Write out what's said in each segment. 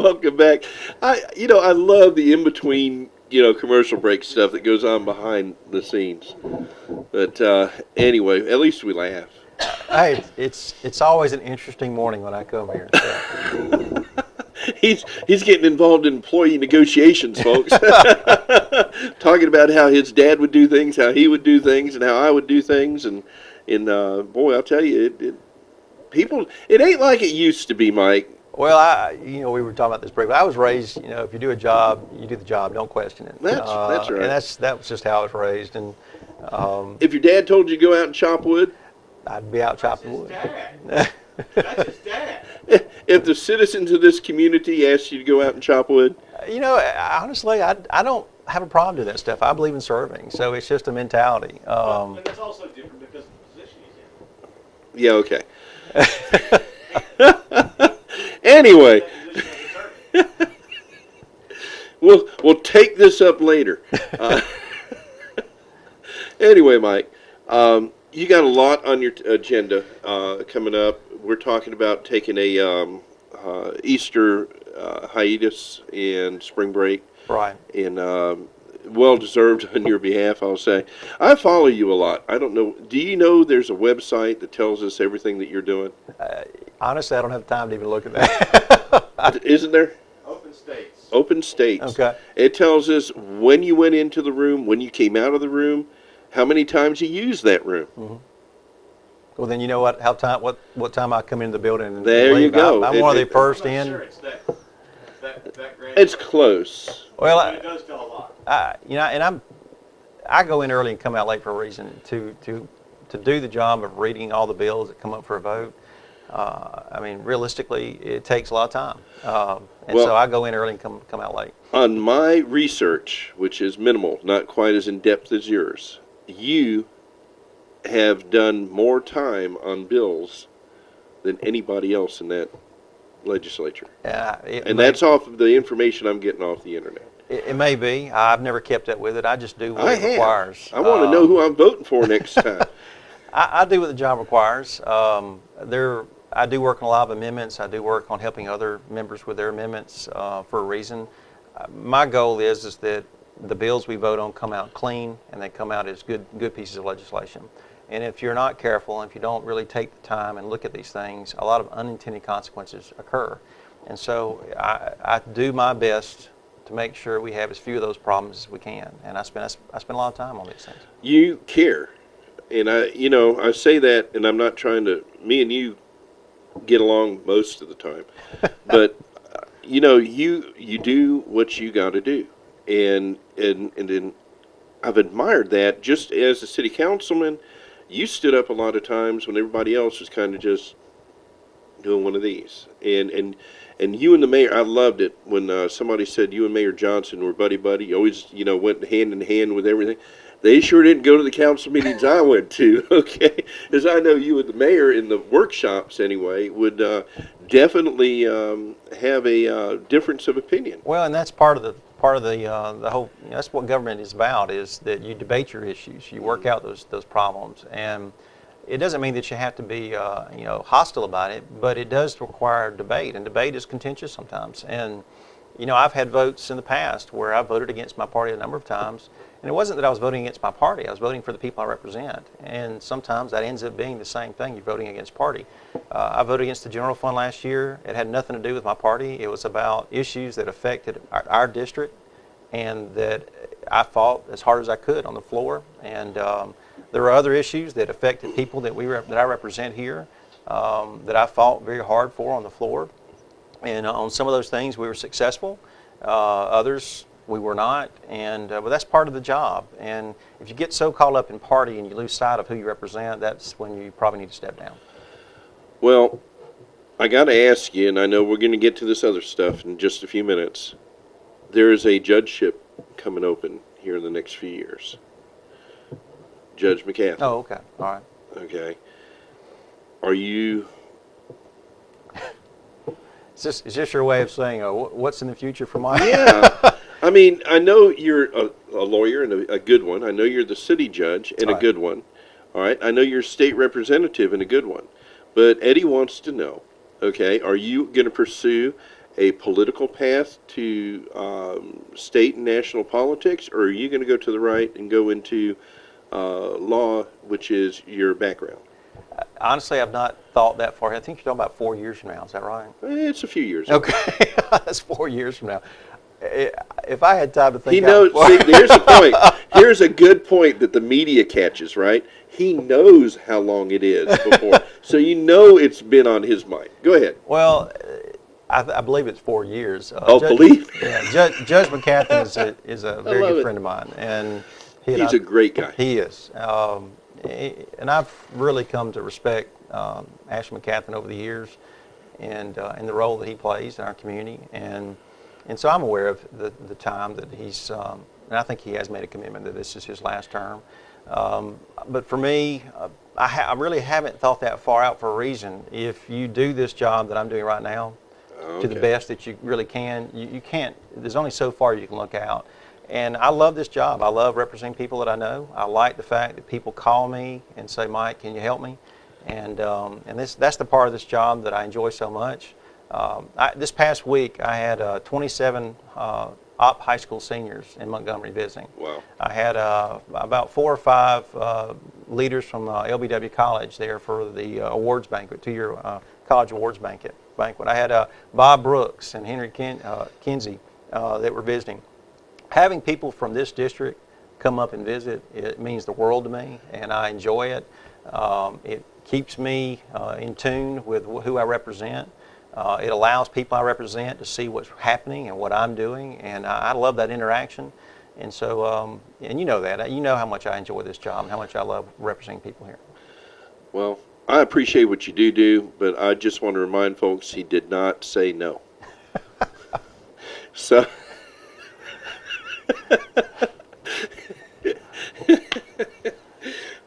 Welcome back. I love the in between, commercial break stuff that goes on behind the scenes. But anyway, at least we laugh. Hey, it's always an interesting morning when I come here. So. He's getting involved in employee negotiations, folks. Talking about how his dad would do things, how he would do things, and how I would do things, and boy, I'll tell you, it ain't like it used to be, Mike. Well, we were talking about this break, but I was raised, if you do a job, you do the job, don't question it. That's right. And that was just how I was raised. And if your dad told you to go out and chop wood, I'd be out chopping wood. That's his dad. If the citizens of this community asked you to go out and chop wood, honestly, I don't have a problem doing that stuff. I believe in serving, so it's just a mentality. And that's also different because of the position he's in. Yeah, okay. Anyway, we'll take this up later. Anyway, Mike, you got a lot on your agenda coming up. We're talking about taking a Easter hiatus and spring break. Right. And well deserved on your behalf, I'll say. I follow you a lot. I don't know. Do you know there's a website that tells us everything that you're doing? Honestly, I don't have time to even look at that. Isn't there? Open States. Open States. Okay. It tells us when you went into the room, when you came out of the room, how many times you used that room. Mm-hmm. Well, then you know what time I come into the building and there leave. You go. I'm one of the first in. Sure it's that it's close. Well, it does tell a lot. And I go in early and come out late for a reason to do the job of reading all the bills that come up for a vote. Realistically, it takes a lot of time, so I go in early and come out late. On my research, which is minimal, not quite as in depth as yours, you have done more time on bills than anybody else in that legislature. And that's off of the information I'm getting off the internet. It may be. I've never kept up with it. I just do what it requires. I want to know who I'm voting for next time. I do what the job requires. I do work on a lot of amendments. I do work on helping other members with their amendments for a reason. My goal is that the bills we vote on come out clean and they come out as good pieces of legislation. And if you're not careful, and if you don't really take the time and look at these things, a lot of unintended consequences occur. And so I do my best to make sure we have as few of those problems as we can. And I spend a lot of time on these things. You care. And I say that, and I'm not trying to, me and you get along most of the time. But, you do what you got to do. And I've admired that. Just as a city councilman, you stood up a lot of times when everybody else was kind of just doing one of these. And you and the mayor, I loved it when somebody said you and Mayor Johnson were buddy-buddy. You always, went hand in hand with everything. They sure didn't go to the council meetings I went to, okay? Because I know you and the mayor in the workshops, anyway, would definitely have a difference of opinion. Well, and that's part of the whole. That's what government is about: is that you debate your issues, you work out those problems, and it doesn't mean that you have to be hostile about it, but it does require debate, and debate is contentious sometimes. And I've had votes in the past where I voted against my party a number of times. And it wasn't that I was voting against my party. I was voting for the people I represent. And sometimes that ends up being the same thing. You're voting against party. I voted against the general fund last year. It had nothing to do with my party. It was about issues that affected our district and that I fought as hard as I could on the floor. And there were other issues that affected people that I represent here that I fought very hard for on the floor. And on some of those things we were successful. Others we were not, and but that's part of the job. And if you get so caught up in party and you lose sight of who you represent, that's when you probably need to step down. Well, I got to ask you, and I know we're going to get to this other stuff in just a few minutes. There is a judgeship coming open here in the next few years. Judge McCaffrey. Oh, okay. All right. Okay. Are you... Is this your way of saying, what's in the future for Mike? Yeah. I mean, I know you're a lawyer and a good one. I know you're the city judge and a good one. All right. I know you're a state representative and a good one. But Eddie wants to know, okay, are you going to pursue a political path to state and national politics, or are you going to go to the right and go into law, which is your background? Honestly, I've not thought that far. I think you're talking about 4 years from now. Is that right? It's a few years. Okay, that's 4 years from now. If I had time to think, He knows. See, here's the point. Here's a good point that the media catches. Right? He knows how long it is before, so you know it's been on his mind. Go ahead. Well, I believe it's 4 years. Believe? Yeah, Judge McCathy is a very love good it. friend of mine, and He's a great guy. He is, and I've really come to respect Ashley McCathy over the years, and the role that he plays in our community, and so I'm aware of the time that he's, and I think he has made a commitment that this is his last term. But for me, I really haven't thought that far out for a reason. If you do this job that I'm doing right now to the best that you really can, you can't, there's only so far you can look out. And I love this job. I love representing people that I know. I like the fact that people call me and say, Mike, can you help me? And that's the part of this job that I enjoy so much. This past week, I had 27 Op high school seniors in Montgomery visiting. Wow. I had about 4 or 5 leaders from LBW College there for the awards banquet, 2-year college awards banquet. I had Bob Brooks and Henry Kinsey that were visiting. Having people from this district come up and visit, it means the world to me, and I enjoy it. It keeps me in tune with who I represent. It allows people I represent to see what's happening and what I'm doing, and I love that interaction. And so, and you know that. You know how much I enjoy this job and how much I love representing people here. Well, I appreciate what you do, but I just want to remind folks he did not say no. So...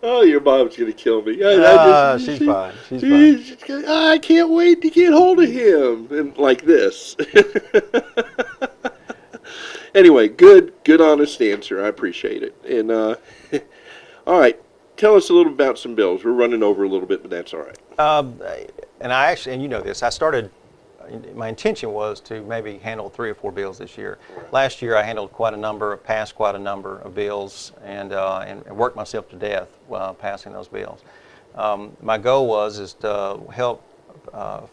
Oh, your mom's going to kill me. She's fine. She's fine. I can't wait to get hold of him. And like this. Anyway, good honest answer. I appreciate it. And all right, tell us a little about some bills. We're running over a little bit, but that's all right. And I actually, and you know this, I started, my intention was to maybe handle 3 or 4 bills this year. Last year I handled passed quite a number of bills, and worked myself to death while passing those bills. My goal is to help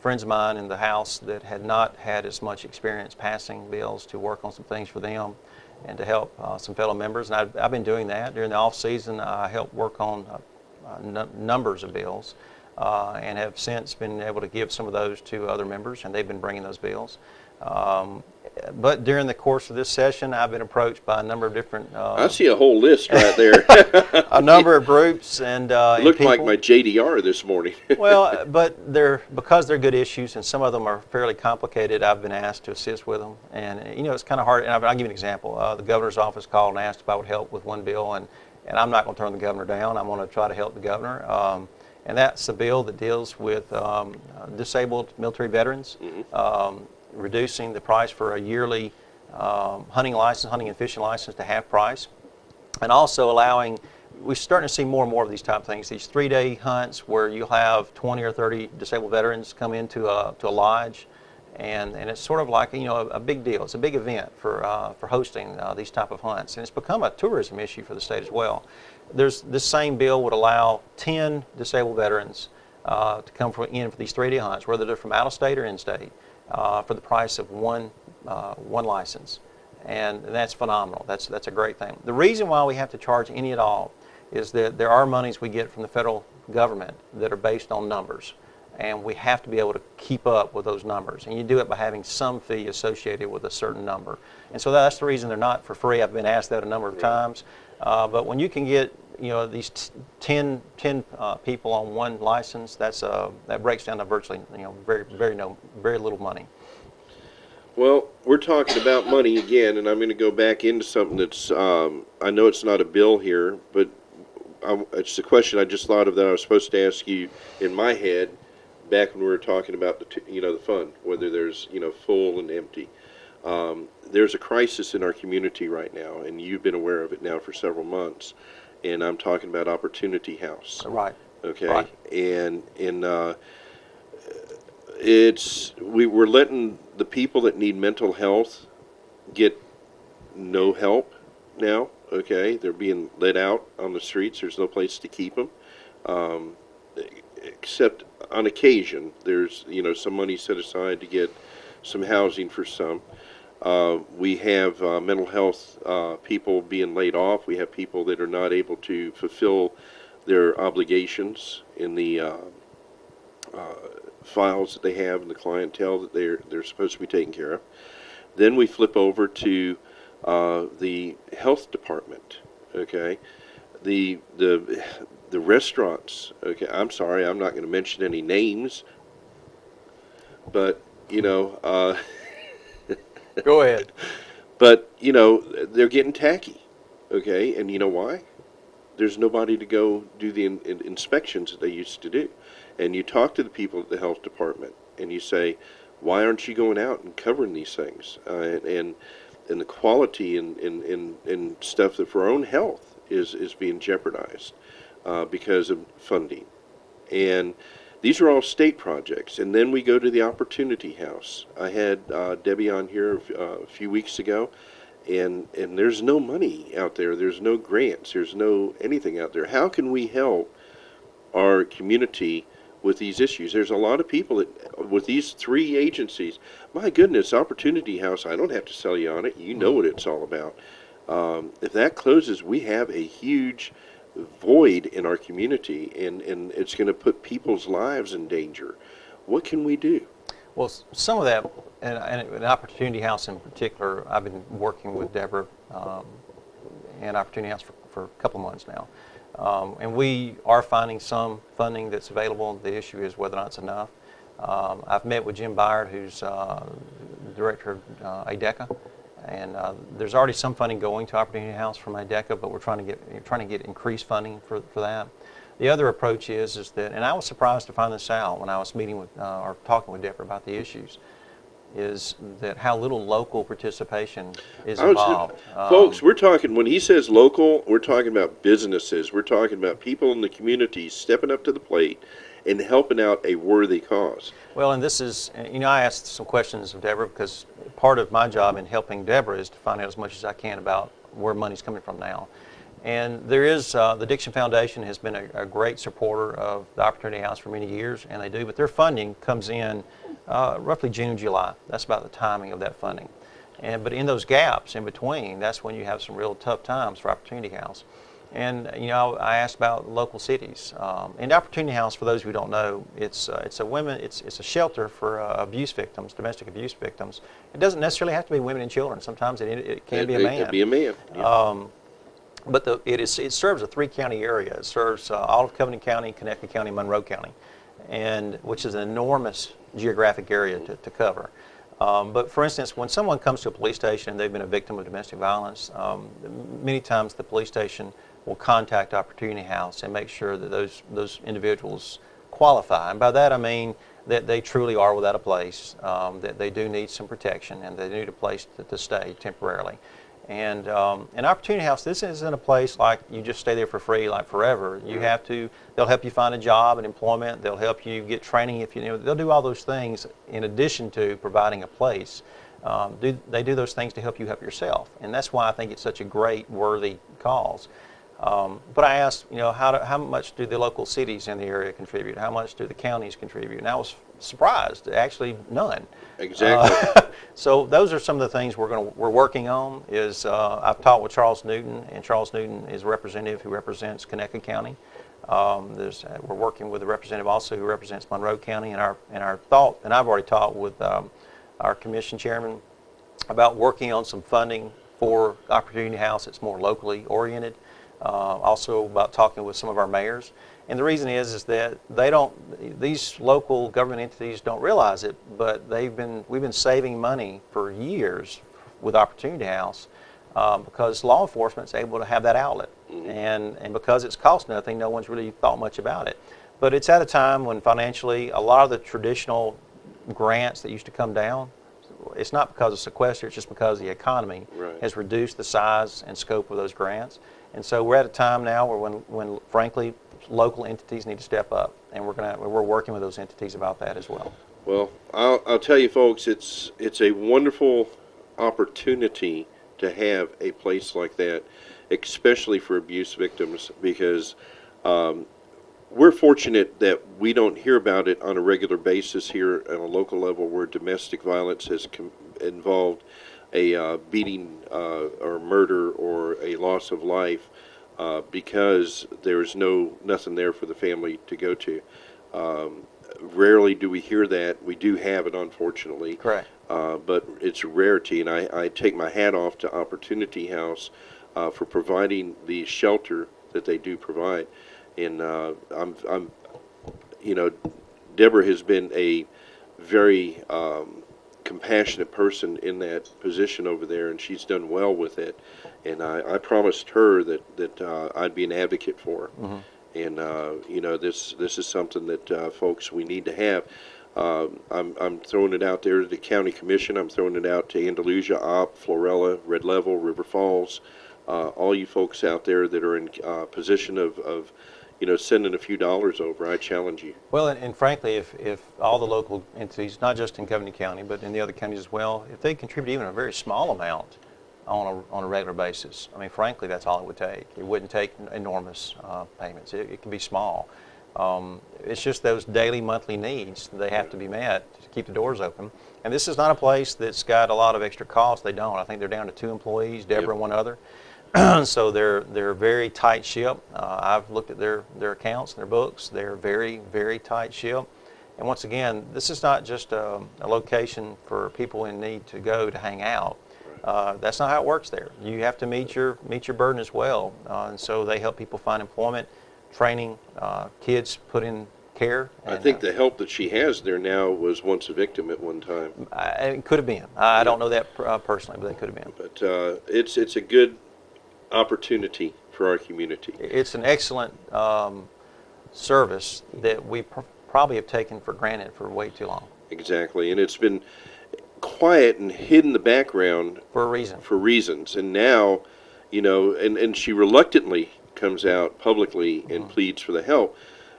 friends of mine in the House that had not had as much experience passing bills to work on some things for them, and to help some fellow members. And I've been doing that. During the off season, I helped work on numbers of bills. And have since been able to give some of those to other members, and they've been bringing those bills. But during the course of this session, I've been approached by a number of different... I see a whole list right there. a number of groups and looked people. Like my JDR this morning. Well, but because they're good issues, and some of them are fairly complicated, I've been asked to assist with them. And, you know, it's kind of hard. And I'll give you an example. The governor's office called and asked if I would help with one bill, and I'm not going to turn the governor down. I'm going to try to help the governor. And that's a bill that deals with disabled military veterans, reducing the price for a yearly hunting and fishing license to half price, and also allowing, we're starting to see more and more of these type of things, these 3-day hunts where you'll have 20 or 30 disabled veterans come into a lodge, and it's sort of like, you know, a big deal. It's a big event for hosting these type of hunts, and it's become a tourism issue for the state as well. This same bill would allow 10 disabled veterans to come in for these 3-day hunts, whether they're from out of state or in state, for the price of one license, and that's phenomenal. That's a great thing. The reason why we have to charge any at all is that there are monies we get from the federal government that are based on numbers, and we have to be able to keep up with those numbers, and you do it by having some fee associated with a certain number. And so that's the reason they're not for free. I've been asked that a number of times. But when you can get, you know, these 10 people on one license, that breaks down to virtually, you know, very little money. Well, we're talking about money again, and I'm going to go back into something that's, I know it's not a bill here, but it's a question I just thought of that I was supposed to ask you in my head back when we were talking about the fund, whether there's, you know, full and empty. There's a crisis in our community right now, and you've been aware of it now for several months, and I'm talking about Opportunity House. Right. Okay. Right. And we're letting the people that need mental health get no help now. Okay, they're being let out on the streets. There's no place to keep them, um, except on occasion. There's some money set aside to get some housing for some. We have mental health people being laid off. We have people that are not able to fulfill their obligations in the files that they have and the clientele that they're supposed to be taking care of. Then we flip over to the health department. Okay, the restaurants. Okay, I'm sorry, I'm not going to mention any names, but Go ahead. but they're getting tacky. Okay, and you know why? There's nobody to go do the inspections that they used to do. And you talk to the people at the health department, and you say, why aren't you going out and covering these things? And the quality and stuff that for our own health is being jeopardized because of funding. And these are all state projects. And then we go to the Opportunity House. I had Debbie on here a few weeks ago, and there's no money out there. There's no grants. There's no anything out there. How can we help our community with these issues? There's a lot of people that, with these three agencies, my goodness, Opportunity House, I don't have to sell you on it. You know what it's all about. If that closes, we have a huge void in our community, and it's going to put people's lives in danger. What can we do? Well, some of that, and an Opportunity House in particular, I've been working with Deborah and Opportunity House for a couple of months now. And we are finding some funding that's available. The issue is whether or not it's enough. I've met with Jim Byard, who's director of ADECA, and there's already some funding going to Opportunity House from ADECA, but we're trying to get increased funding for that. The other approach is that, and I was surprised to find this out when I was meeting with or talking with Deborah about the issues, is that how little local participation is involved. Folks, we're talking, when he says local, we're talking about businesses. We're talking about people in the community stepping up to the plate and helping out a worthy cause. Well, and this is, I asked some questions of Deborah because part of my job in helping Deborah is to find out as much as I can about where money's coming from now. And there is, the Diction Foundation has been a great supporter of the Opportunity House for many years, and they do, but their funding comes in roughly June, July. That's about the timing of that funding. But in those gaps in between, that's when you have some real tough times for Opportunity House. And I asked about local cities. And Opportunity House, for those who don't know, it's a shelter for abuse victims, domestic abuse victims. It doesn't necessarily have to be women and children. Sometimes it can be a man. It can be a man. Yeah. But it serves a 3-county area. It serves all of Covington County, Connecticut County, Monroe County, and which is an enormous geographic area to cover. But for instance, when someone comes to a police station and they've been a victim of domestic violence, many times the police station will contact Opportunity House and make sure that those individuals qualify. And by that I mean that they truly are without a place, that they do need some protection, and they need a place to stay temporarily. And an Opportunity House, this isn't a place like you just stay there for free like forever. You have to, they'll help you find a job and employment, they'll help you get training if they'll do all those things in addition to providing a place. They do those things to help you help yourself, and that's why I think it's such a great, worthy cause. But I asked, how much do the local cities in the area contribute? How much do the counties contribute? And I was surprised, actually none. Exactly. So those are some of the things we're working on. I've talked with Charles Newton, and Charles Newton is a representative who represents Connecticut County. We're working with a representative also who represents Monroe County, and I've already talked with our commission chairman about working on some funding for Opportunity House that's more locally oriented. Also about talking with some of our mayors. And the reason is that these local government entities don't realize it, but we've been saving money for years with Opportunity House because law enforcement is able to have that outlet. And because it's cost nothing, no one's really thought much about it. But it's at a time when financially a lot of the traditional grants that used to come down, it's not because of sequester, it's just because the economy has reduced the size and scope of those grants. And so we're at a time now where when frankly, local entities need to step up, and we're working with those entities about that as well. Well, I'll tell you, folks, it's a wonderful opportunity to have a place like that, especially for abuse victims, because um, we're fortunate that we don't hear about it on a regular basis here at a local level, where domestic violence has involved a beating or murder or a loss of life, because there's nothing there for the family to go to. Um, Rarely do we hear that. We do have it, unfortunately, Correct. but it's a rarity, and I take my hat off to Opportunity House for providing the shelter that they do provide. And I'm, you know, Deborah has been a very compassionate person in that position over there, and she's done well with it. And I promised her that I'd be an advocate for her. Mm-hmm. And this is something that folks, we need to have. I'm throwing it out there to the county commission. I'm throwing it out to Andalusia, Opp, Florella, Red Level, River Falls, all you folks out there that are in position of sending a few dollars over. I challenge you. Well, and frankly, if all the local entities, not just in Covington County, but in the other counties as well, if they contribute even a very small amount on a regular basis, I mean, frankly, that's all it would take. It wouldn't take enormous payments. It can be small. It's just those daily, monthly needs, they have to be met to keep the doors open. And this is not a place that's got a lot of extra costs. They don't. I think they're down to 2 employees, Deborah and one other. So they're very tight ship. I've looked at their accounts and their books. They're very, very tight ship. And once again, this is not just a location for people in need to go to hang out. That's not how it works there. You have to meet your burden as well. And so they help people find employment, training, kids put in care. And, I think the help that she has there now was once a victim at one time. It could have been. I don't know that personally, but it could have been. But it's a good opportunity for our community. It's an excellent service that we probably have taken for granted for way too long. Exactly, and it's been quiet and hid in the background For a reason. for reasons. And now, and she reluctantly comes out publicly and pleads for the help,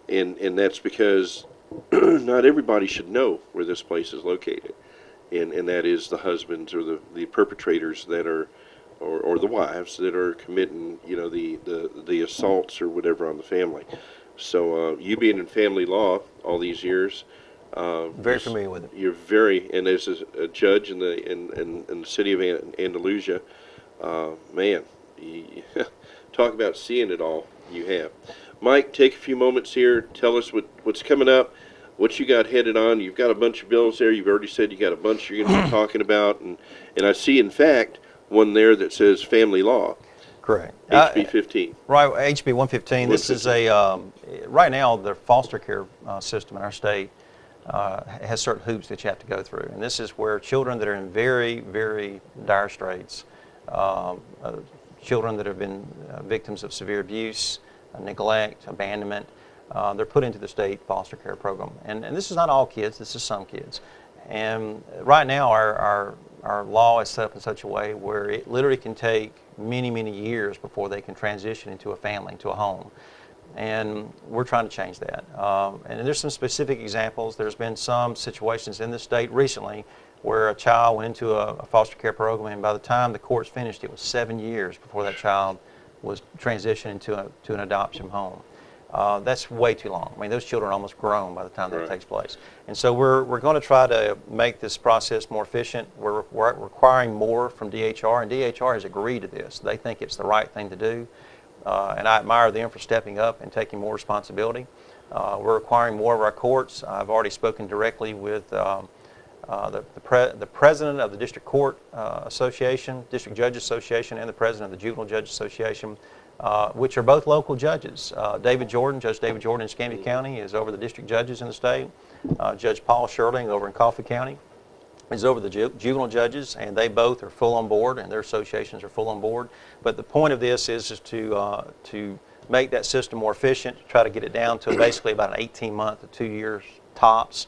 and that's because not everybody should know where this place is located, and that is the husbands or the perpetrators that are, or the wives that are committing, the assaults or whatever on the family. So you being in family law all these years, Very familiar with it. you're very, and as a judge in the city of Andalusia, man, talk about seeing it all. You have. Mike, take a few moments here. Tell us what's coming up, what you got headed on. You've got a bunch of bills there. You've already said you got a bunch you're going to be talking about, and I see, in fact, one there that says family law. Correct. HB 15. Right, HB 115. This is right now the foster care system in our state has certain hoops that you have to go through. And this is where children that are in very, very dire straits, children that have been victims of severe abuse, neglect, abandonment, they're put into the state foster care program. And this is not all kids, this is some kids. And right now our law is set up in such a way where it literally can take many, many years before they can transition into a family, into a home. And we're trying to change that. And there's some specific examples. There's been some situations in the state recently where a child went into a foster care program, and by the time the courts finished, it was 7 years before that child was transitioned to an adoption home. That's way too long. I mean, those children are almost grown by the time that takes place. And so we're going to try to make this process more efficient. We're requiring more from DHR, and DHR has agreed to this. They think it's the right thing to do, and I admire them for stepping up and taking more responsibility. We're requiring more of our courts. I've already spoken directly with the president of the District Court Association, District Judge Association, and the president of the Juvenile Judge Association, which are both local judges. Judge David Jordan in Escambia County is over the district judges in the state. Judge Paul Sherling over in Coffee County is over the juvenile judges, and they both are full on board, and their associations are full on board. But the point of this is to make that system more efficient, to try to get it down to basically about an 18-month to 2 years tops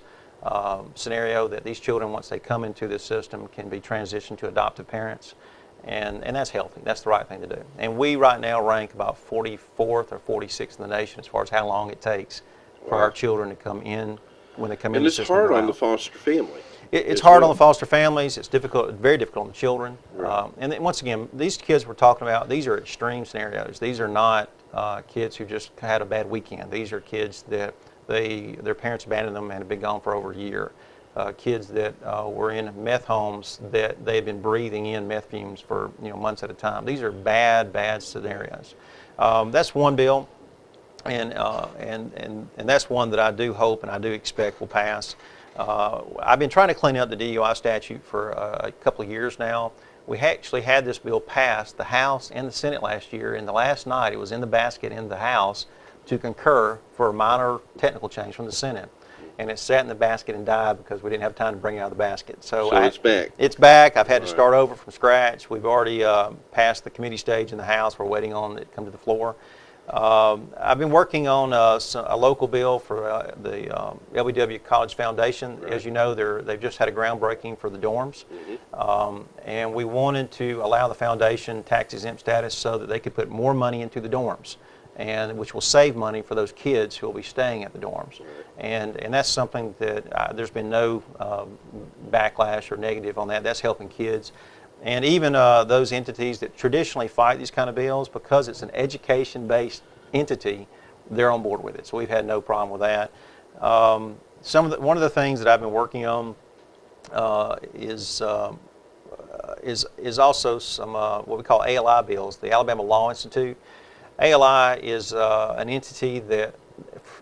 scenario, that these children, once they come into this system, can be transitioned to adoptive parents. And that's healthy. That's the right thing to do. And we right now rank about 44th or 46th in the nation as far as how long it takes for our children to come in when they come And in. it's hard on the foster family. It's as hard on well. the foster families. It's difficult, very difficult on the children. Right. And then once again, these kids we're talking about, these are extreme scenarios. These are not kids who just had a bad weekend. These are kids that their parents abandoned them and have been gone for over a year. Kids that were in meth homes that they've been breathing in meth fumes for months at a time. These are bad, bad scenarios. That's one bill, and that's one that I do hope and I do expect will pass. I've been trying to clean up the DUI statute for a couple of years now. We actually had this bill passed, the House and the Senate last year, and the last night it was in the basket in the House to concur for a minor technical change from the Senate. And it sat in the basket and died because we didn't have time to bring it out of the basket. So it's back. It's back. I've had to start over from scratch. We've already passed the committee stage in the House. We're waiting on it to come to the floor. I've been working on a local bill for the LBW College Foundation. Right. As you know, they've just had a groundbreaking for the dorms. And we wanted to allow the foundation tax-exempt status so that they could put more money into the dorms, and which will save money for those kids who will be staying at the dorms. And that's something that there's been no backlash or negative on that. That's helping kids. And even those entities that traditionally fight these kind of bills, because it's an education-based entity, they're on board with it. So we've had no problem with that. One of the things that I've been working on is also some what we call ALI bills, the Alabama Law Institute. ALI is an entity that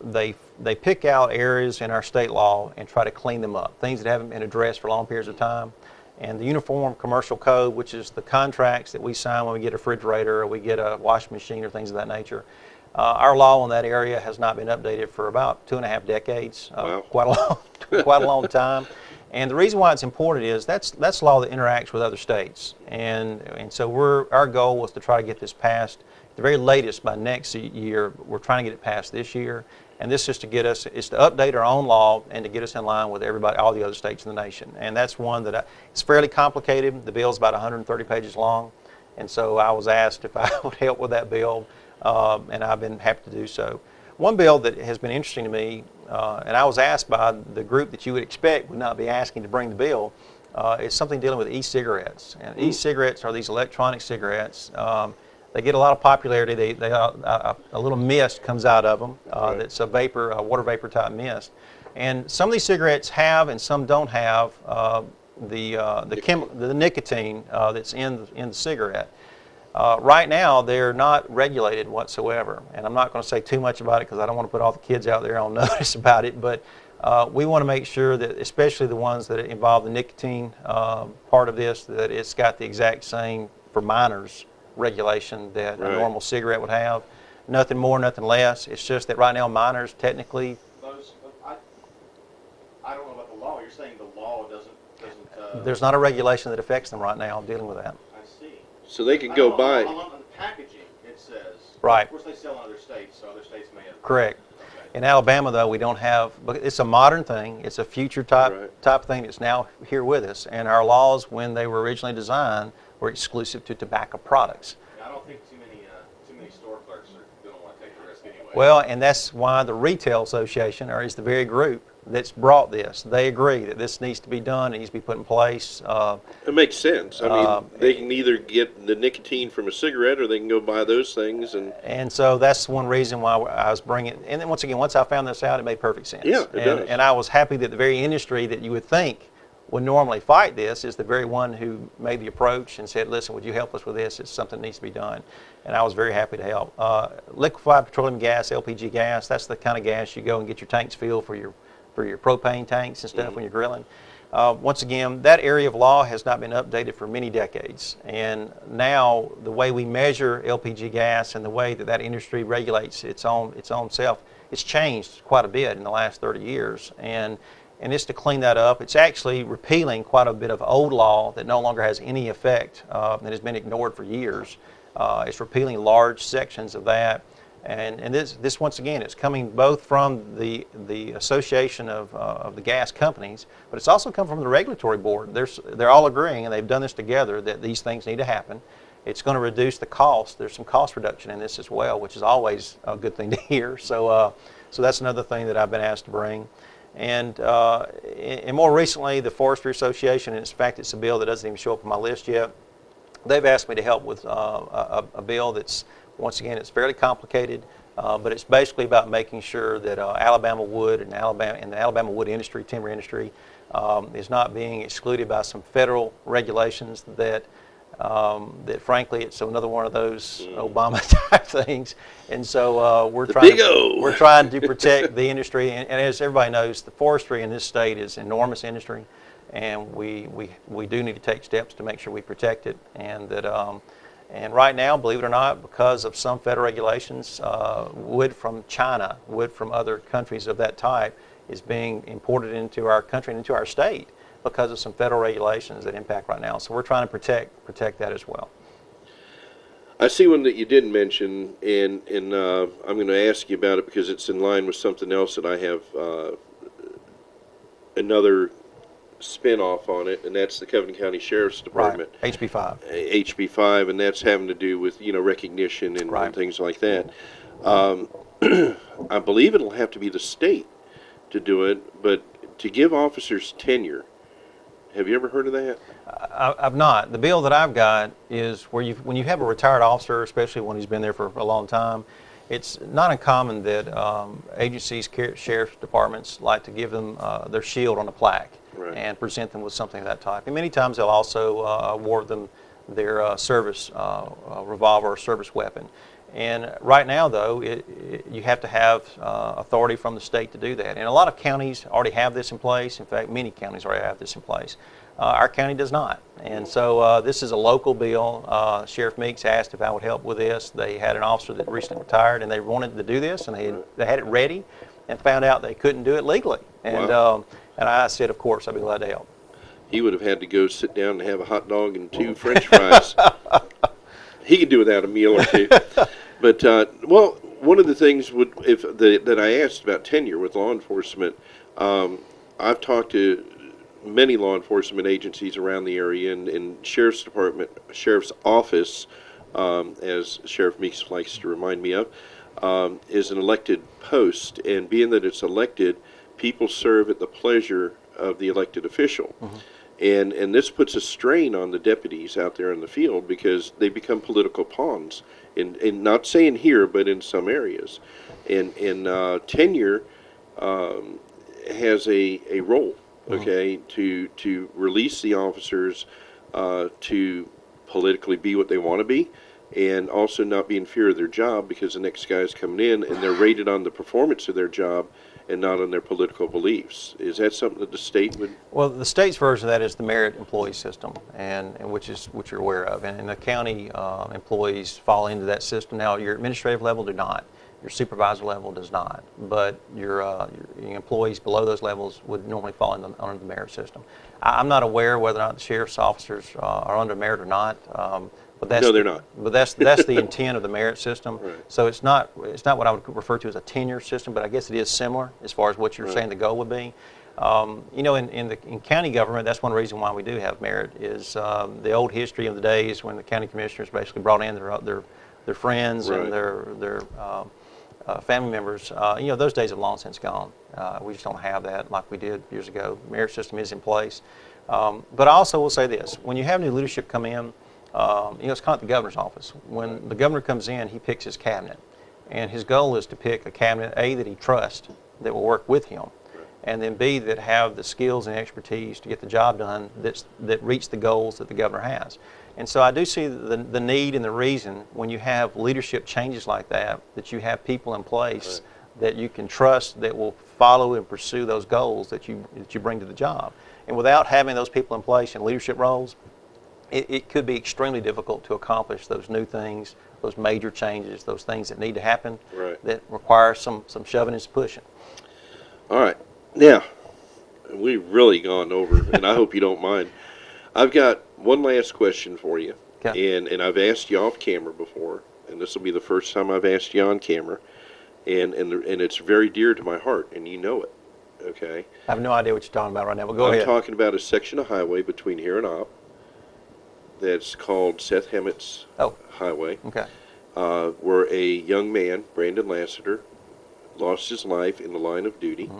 they pick out areas in our state law and try to clean them up, things that haven't been addressed for long periods of time. And the Uniform Commercial Code, which is the contracts that we sign when we get a refrigerator or we get a washing machine or things of that nature, our law in that area has not been updated for about 2.5 decades, Wow. quite a long time. And the reason why it's important is that's law that interacts with other states. And so our goal was to try to get this passed at the very latest by next year. We're trying to get it passed this year. And this is to get us, is to update our own law and to get us in line with everybody, all the other states in the nation. And that's one that it's fairly complicated. The bill's about 130 pages long. And so I was asked if I would help with that bill, and I've been happy to do so. One bill that has been interesting to me, and I was asked by the group that you would expect would not be asking to bring the bill, is something dealing with e-cigarettes. And e-cigarettes are these electronic cigarettes. They get a lot of popularity. A little mist comes out of them. That's a vapor, a water vapor type mist. And some of these cigarettes have, and some don't have, the nicotine that's in the cigarette. Right now, they're not regulated whatsoever. And I'm not going to say too much about it because I don't want to put all the kids out there on notice about it. But we want to make sure that, especially the ones that involve the nicotine part of this, that it's got the exact same, for minors, regulation that a normal cigarette would have. Nothing more, nothing less. It's just that right now minors technically. I don't know about the law. You're saying the law doesn't. There's not a regulation that affects them right now dealing with that. I see. So they can go buy. On the packaging, it says. Right. Of course, they sell in other states, so other states may have. Correct. Okay. In Alabama, though, we don't have. But it's a modern thing. It's a future type thing that's now here with us. And our laws, when they were originally designed, were exclusive to tobacco products. I don't think too many store clerks are going to want to take the risk anyway. Well, and that's why the Retail Association, or is the very group that's brought this. They agree that this needs to be done. It needs to be put in place. It makes sense. I mean, they can either get the nicotine from a cigarette, or they can go buy those things. And so that's one reason why I was bringing. And then once again, once I found this out, it made perfect sense. Yeah, it does. And I was happy that the very industry that you would think would normally fight this is the very one who made the approach and said, listen, would you help us with this? It's something that needs to be done. And I was very happy to help. Liquefied petroleum gas, LPG gas, that's the kind of gas you go and get your tanks filled for your propane tanks and stuff when you're grilling. Once again, that area of law has not been updated for many decades. And now the way we measure LPG gas and the way that industry regulates its own self, it's changed quite a bit in the last 30 years. And it's to clean that up. It's actually repealing quite a bit of old law that no longer has any effect, that has been ignored for years. It's repealing large sections of that. And this once again, it's coming both from the association of the gas companies, but it's also come from the regulatory board. They're all agreeing, and they've done this together, that these things need to happen. It's going to reduce the cost. There's some cost reduction in this as well, which is always a good thing to hear. So that's another thing that I've been asked to bring. And more recently, the Forestry Association, and in fact, it's a bill that doesn't even show up on my list yet. They've asked me to help with a bill that's, once again, it's fairly complicated, but it's basically about making sure that Alabama wood and the Alabama wood industry, timber industry, is not being excluded by some federal regulations that frankly, it's another one of those Obama type things. And so we're trying to protect the industry. And as everybody knows, the forestry in this state is an enormous industry, and we do need to take steps to make sure we protect it. And that and right now, believe it or not, because of some federal regulations, wood from China, wood from other countries of that type, is being imported into our country and into our state because of some federal regulations that impact right now. So we're trying to protect that as well. I see one that you didn't mention, and I'm going to ask you about it because it's in line with something else that I have another spin-off on it, and that's the Covington County Sheriff's Department. Right, HB 5. HB 5, and that's having to do with, recognition and things like that. I believe it'll have to be the state to do it, but to give officers tenure. Have you ever heard of that? I've not. The bill that I've got is where when you have a retired officer, especially one who's been there for a long time, it's not uncommon that agencies, sheriff's departments, like to give them their shield on a plaque and present them with something of that type. And many times they'll also award them their service revolver or service weapon. And right now, though, you have to have authority from the state to do that. And a lot of counties already have this in place. In fact, many counties already have this in place. Our county does not. And so this is a local bill. Sheriff Meeks asked if I would help with this. They had an officer that recently retired, and they wanted to do this, and they had it ready, and found out they couldn't do it legally. And, and I said, of course, I'd be glad to help. He would have had to go sit down and have a hot dog and 2 French fries. He could do without a meal or 2. But, well, one of the things that I asked about tenure with law enforcement, I've talked to many law enforcement agencies around the area, and Sheriff's Department, Sheriff's Office, as Sheriff Meeks likes to remind me of, is an elected post. And being that it's elected, people serve at the pleasure of the elected official. And this puts a strain on the deputies out there in the field because they become political pawns. In not saying here, but in some areas. And tenure has a role, to release the officers to politically be what they want to be, and also not be in fear of their job because the next guy is coming in and they're rated on the performance of their job and not on their political beliefs. Is that something that the state would? Well, the state's version of that is the merit employee system, and which you're aware of. And the county employees fall into that system. Now, your administrative level do not. Your supervisor level does not. But your employees below those levels would normally fall under the merit system. I'm not aware whether or not the sheriff's officers are under merit or not. But that's no, they're not. But that's the intent of the merit system. Right. So it's not what I would refer to as a tenure system, but I guess it is similar as far as what you're saying the goal would be. In county government, that's one reason why we do have merit is the old history of the days when the county commissioners basically brought in their friends and their family members. Those days have long since gone. We just don't have that like we did years ago. The merit system is in place. But I also will say this: when you have new leadership come in, it's kind of like the governor's office. When the governor comes in, he picks his cabinet. And his goal is to pick a cabinet, A, that he trusts, that will work with him, and then B, that have the skills and expertise to get the job done that reach the goals that the governor has. And so I do see the need and the reason when you have leadership changes like that you have people in place that you can trust that will follow and pursue those goals that you bring to the job. And without having those people in place in leadership roles, it could be extremely difficult to accomplish those new things, those major changes, those things that need to happen that require some shoving and pushing. All right. Now, we've really gone over, and I hope you don't mind. I've got one last question for you, and I've asked you off camera before, and this will be the first time I've asked you on camera, and it's very dear to my heart, and you know it, okay? I have no idea what you're talking about right now, but go ahead. I'm talking about a section of highway between here and Opp that's called Seth Hammett's Highway, where a young man, Brandon Lassiter, lost his life in the line of duty.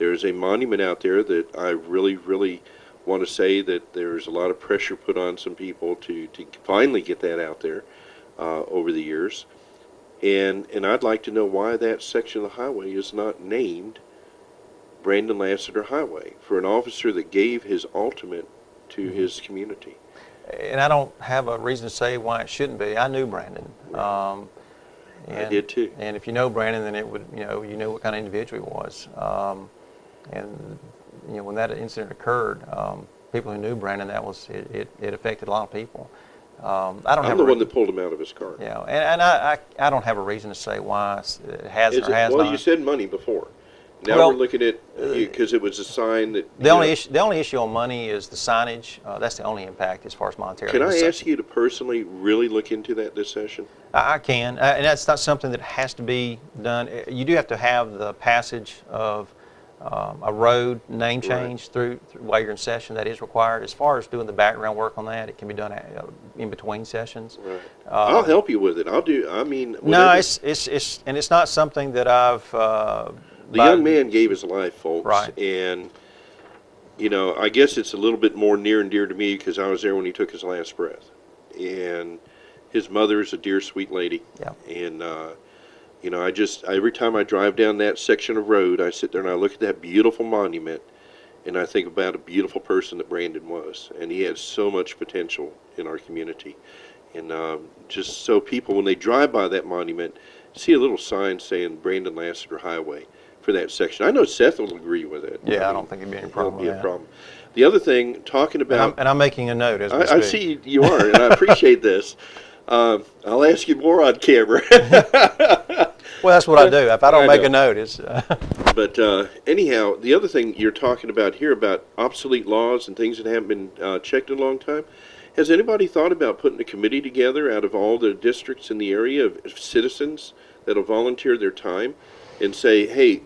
There's a monument out there that I really, really want to say that there's a lot of pressure put on some people to finally get that out there over the years. And I'd like to know why that section of the highway is not named Brandon Lassiter Highway for an officer that gave his ultimate to his community. And I don't have a reason to say why it shouldn't be. I knew Brandon. I did too. And if you know Brandon, then it would, you know what kind of individual he was. And when that incident occurred, people who knew Brandon, it affected a lot of people. I'm the one that pulled him out of his car. Yeah, and I don't have a reason to say why it hasn't or has not. Well, you said money before. Now we're looking at, because it was a sign that... The only issue on money is the signage. That's the only impact as far as monetary. Can I ask you to personally really look into that this session? I can, and that's not something that has to be done. You do have to have the passage of a road name change through while you're in session. That is required. As far as doing the background work on that, it can be done in between sessions. Right. I'll help you with it. I'll do. I mean, no, it's not something that I've. The young man gave his life, folks, right. And I guess it's a little bit more near and dear to me because I was there when he took his last breath, and his mother is a dear, sweet lady. Yeah. And every time I drive down that section of road, I sit there and I look at that beautiful monument, and I think about a beautiful person that Brandon was, and he had so much potential in our community, and just so people when they drive by that monument see a little sign saying Brandon Lassiter Highway for that section. I know Seth will agree with it. Yeah, I don't think it'd be any problem. It'll be a problem. The other thing, talking about... And I'm making a note as we speak. I see you are, and I appreciate this. I'll ask you more on camera. Well, that's what I do. If I don't make a note, it's... But anyhow, the other thing you're talking about here about obsolete laws and things that haven't been checked in a long time, has anybody thought about putting a committee together out of all the districts in the area of citizens that will volunteer their time and say, hey,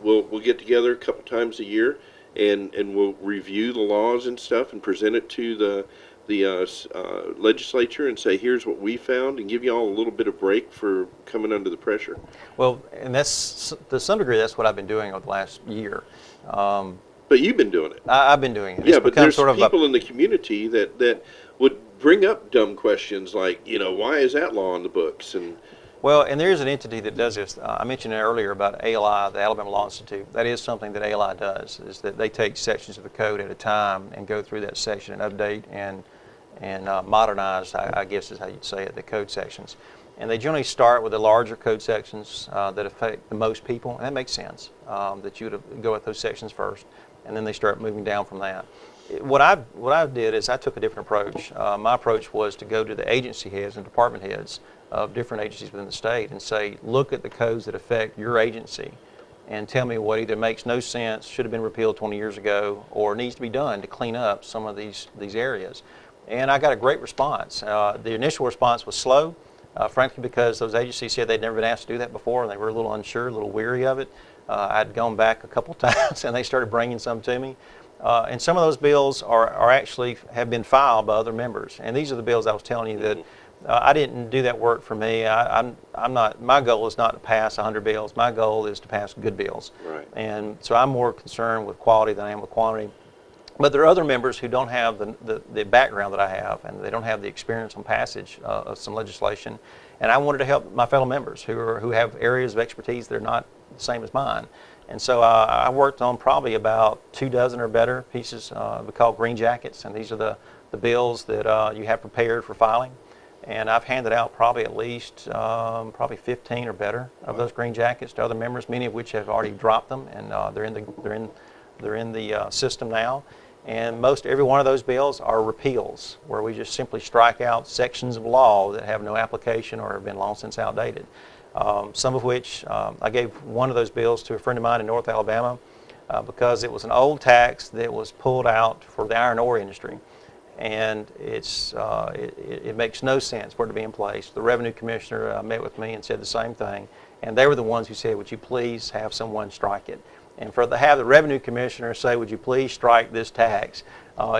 we'll get together a couple times a year and we'll review the laws and stuff and present it to the legislature and say, here's what we found, and give you all a little bit of break for coming under the pressure? Well, and that's, to some degree, that's what I've been doing over the last year. But you've been doing it. I've been doing it. Yeah, but there's people in the community that would bring up dumb questions like, why is that law in the books? Well, and there's an entity that does this. I mentioned earlier about ALI, the Alabama Law Institute. That is something that ALI does, is that they take sections of the code at a time and go through that section and update and modernize, I guess is how you'd say it, the code sections. And they generally start with the larger code sections that affect the most people, and that makes sense, that you would go at those sections first, and then they start moving down from that. What I did is I took a different approach. My approach was to go to the agency heads and department heads of different agencies within the state and say, look at the codes that affect your agency and tell me what either makes no sense, should have been repealed 20 years ago, or needs to be done to clean up some of these areas. And I got a great response. The initial response was slow, frankly, because those agencies said they'd never been asked to do that before, and they were a little unsure, a little weary of it. I'd gone back a couple times, and they started bringing some to me. And some of those bills are actually have been filed by other members. And these are the bills I was telling you that I didn't do that work for me. I'm not. My goal is not to pass 100 bills. My goal is to pass good bills. Right. And so I'm more concerned with quality than I am with quantity. But there are other members who don't have the background that I have, and they don't have the experience on passage of some legislation. And I wanted to help my fellow members who have areas of expertise that are not the same as mine. And so I worked on probably about 24 or better pieces we call green jackets, and these are the bills that you have prepared for filing. And I've handed out probably at least probably 15 or better of those green jackets to other members, many of which have already dropped them, and they're in the system now. And most every one of those bills are repeals, where we just simply strike out sections of law that have no application or have been long since outdated. Some of which I gave one of those bills to a friend of mine in North Alabama because it was an old tax that was pulled out for the iron ore industry. And it makes no sense for it to be in place. The revenue commissioner met with me and said the same thing. And they were the ones who said, would you please have someone strike it? And to have the revenue commissioner say, would you please strike this tax,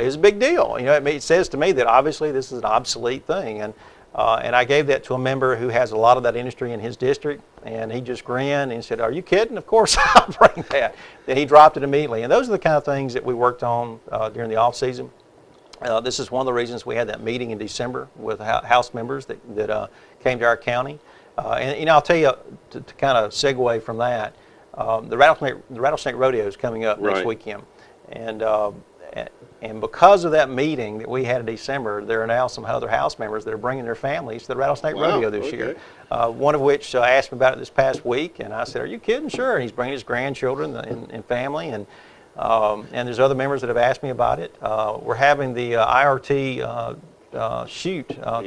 is a big deal. It says to me that obviously this is an obsolete thing. And I gave that to a member who has a lot of that industry in his district, And he just grinned and said, "Are you kidding? Of course I'll bring that." Then he dropped it immediately. And those are the kind of things that we worked on during the off season. This is one of the reasons we had that meeting in December with House members that came to our county. And I'll tell you, to kind of segue from that, the Rattlesnake Rodeo is coming up next weekend. And because of that meeting that we had in December, there are now some other House members that are bringing their families to the Rattlesnake Rodeo this year. One of which asked me about it this past week, and I said, "Are you kidding?" "Sure." And he's bringing his grandchildren and family, and there's other members that have asked me about it. We're having the IRT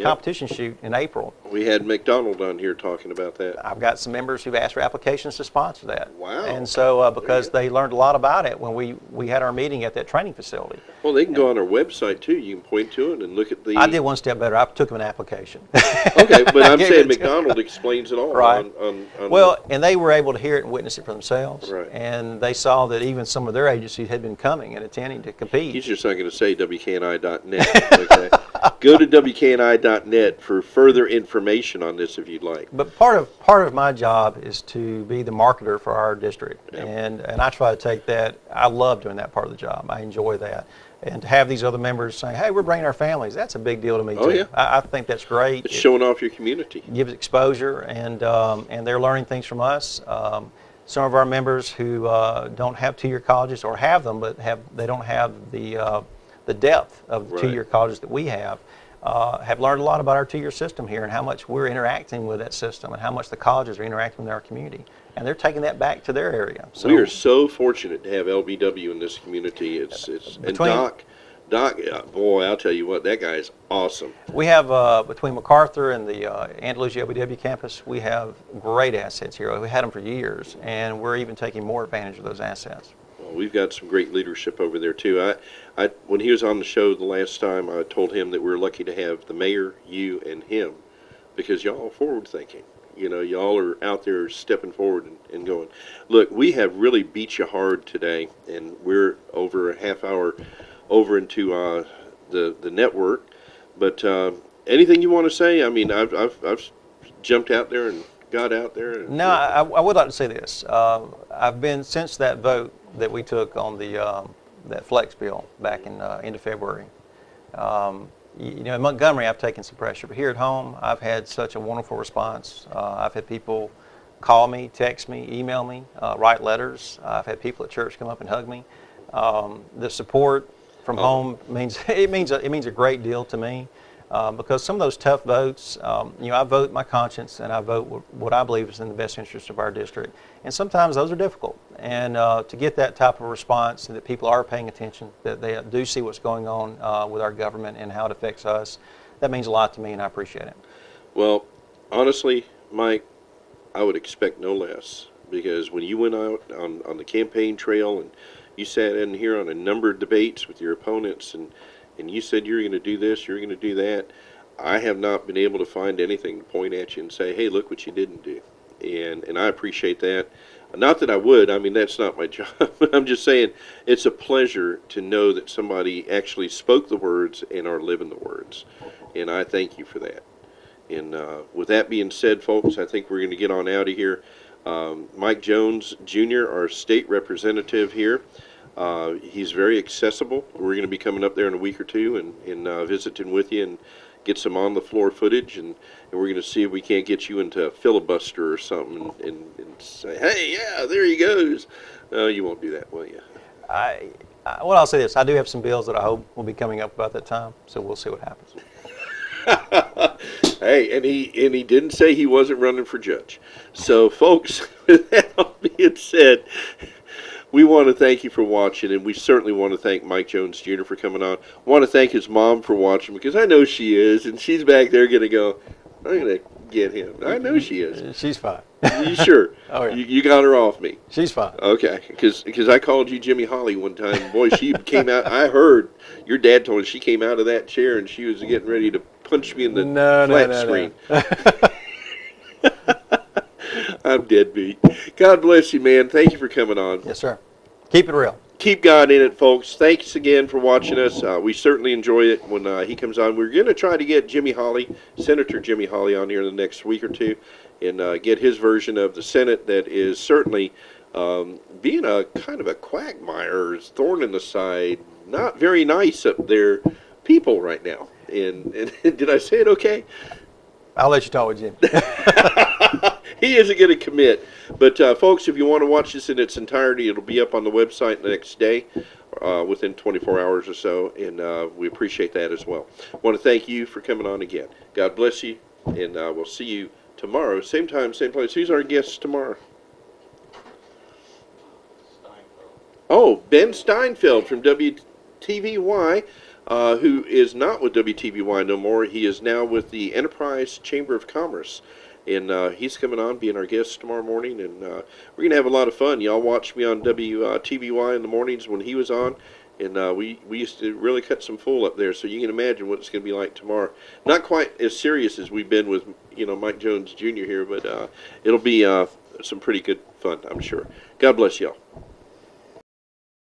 competition shoot in April. We had McDonald on here talking about that. I've got some members who've asked for applications to sponsor that. Wow. And so because they learned a lot about it when we had our meeting at that training facility. Well, they can go on our website too. You can point to it and look at the... I did one step better. I took them an application. Okay, but I'm saying McDonald explains it all. Right. On well, and they were able to hear it and witness it for themselves. Right. And they saw that even some of their agencies had been coming and attending to compete. He's just not going to say WKNI.net. Okay. Go to WKNI.net for further information on this if you'd like. But part of my job is to be the marketer for our district, Yep. and I try to take that. I love doing that part of the job. I enjoy that, and to have these other members saying, "Hey, we're bringing our families," that's a big deal to me too. Yeah. I think that's great. It's showing off your community. It gives exposure, and they're learning things from us. Some of our members who don't have two-year colleges or have them, but they don't have the depth of the Right. two-year colleges that we have learned a lot about our two-year system here and how much we're interacting with that system and how much the colleges are interacting with our community. And they're taking that back to their area. So We are so fortunate to have LBW in this community. It's and Doc, boy, I'll tell you what, that guy is awesome. we have, between MacArthur and the Andalusia LBW campus, we have great assets here. We've had them for years, and we're even taking more advantage of those assets. Well, we've got some great leadership over there too. When he was on the show the last time, I told him that we're lucky to have the mayor, you, and him, because y'all are forward thinking. You know, y'all are out there stepping forward and going. Look, we have really beat you hard today, and we're over a half hour over into the network. But anything you want to say? I mean, I've jumped out there and got out there. And, No, I would like to say this. I've been, since that vote that we took on the that flex bill back in end of February. You know, in Montgomery, I've taken some pressure, but here at home, I've had such a wonderful response. I've had people call me, text me, email me, write letters. I've had people at church come up and hug me. The support from home means a great deal to me. Because some of those tough votes, you know, I vote my conscience and I vote what I believe is in the best interest of our district. And sometimes those are difficult. And to get that type of response and that people are paying attention, that they do see what's going on with our government and how it affects us, that means a lot to me and I appreciate it. Well, honestly, Mike, I would expect no less, because when you went out on the campaign trail and you sat in here on a number of debates with your opponents and you said you're going to do this, you're going to do that, I have not been able to find anything to point at you and say, hey, look what you didn't do. And I appreciate that. Not that I would, I mean, that's not my job. I'm just saying it's a pleasure to know that somebody actually spoke the words and are living the words. And I thank you for that. And with that being said, folks, I think we're going to get on out of here. Mike Jones, Jr., our state representative here. He's very accessible. We're going to be coming up there in a week or two and visiting with you and get some on-the-floor footage, and we're going to see if we can't get you into a filibuster or something and say, hey, yeah, there he goes. No, you won't do that, will you? Well, I'll say this. I do have some bills that I hope will be coming up about that time, so we'll see what happens. Hey, and he didn't say he wasn't running for judge. So, folks, with that all being said, we want to thank you for watching, and we certainly want to thank Mike Jones Jr. for coming on. I want to thank his mom for watching, because I know she is, and she's back there going to go, I'm going to get him. I know she is. She's fine. You sure? Oh, yeah. You got her off me. She's fine. Okay, because I called you Jimmy Holly one time. Boy, she came out. I heard your dad told me she came out of that chair and she was getting ready to punch me in the flat screen. I'm deadbeat. God bless you, man. Thank you for coming on. Yes, sir. Keep it real. keep God in it, folks. Thanks again for watching us. We certainly enjoy it when he comes on. We're going to try to get Jimmy Hawley, Senator Jimmy Hawley, on here in the next week or two and get his version of the Senate that is certainly being a kind of a quagmire, thorn in the side, not very nice up there people right now. And did I say it okay? I'll let you talk with Jim. He isn't going to commit. But, folks, if you want to watch this in its entirety, it'll be up on the website the next day, within 24 hours or so, and we appreciate that as well. I want to thank you for coming on again. God bless you, and we'll see you tomorrow, same time, same place. Who's our guest tomorrow? Oh, Ben Steinfeld from WTVY. Who is not with WTVY no more. He is now with the Enterprise Chamber of Commerce. And he's coming on, being our guest tomorrow morning. And we're going to have a lot of fun. Y'all watched me on WTVY in the mornings when he was on. And we used to really cut some fool up there. So you can imagine what it's going to be like tomorrow. Not quite as serious as we've been with, Mike Jones Jr. here. But it'll be some pretty good fun, I'm sure. God bless y'all.